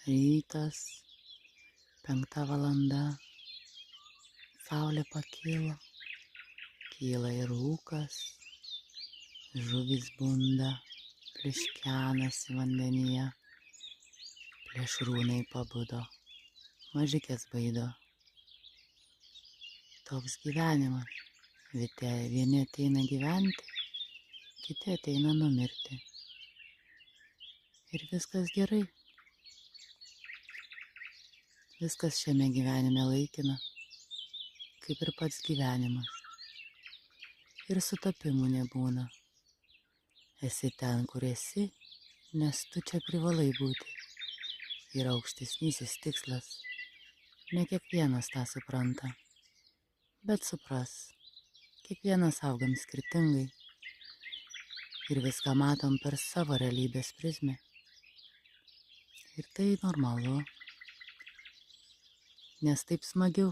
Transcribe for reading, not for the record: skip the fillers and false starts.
Rytas, 5 valanda, saulė pakyla, kyla ir rūkas, žuvys bunda, pliuškenasi vandenyje, plėšrūnai pabudo, mažikės baido. Toks gyvenimas, vieni ateina gyventi, kiti ateina numirti. Ir viskas gerai. Viskas šiame gyvenime laikina, kaip ir pats gyvenimas. Ir sutapimų nebūna. Esi ten, kur esi, nes tu čia privalai būti. Yra aukštesnysis tikslas. Ne kiekvienas tą supranta. Bet supras, kiekvienas augam skirtingai. Ir viską matom per savo realybės prizmę. Ir tai normalu. Nes taip smagiau.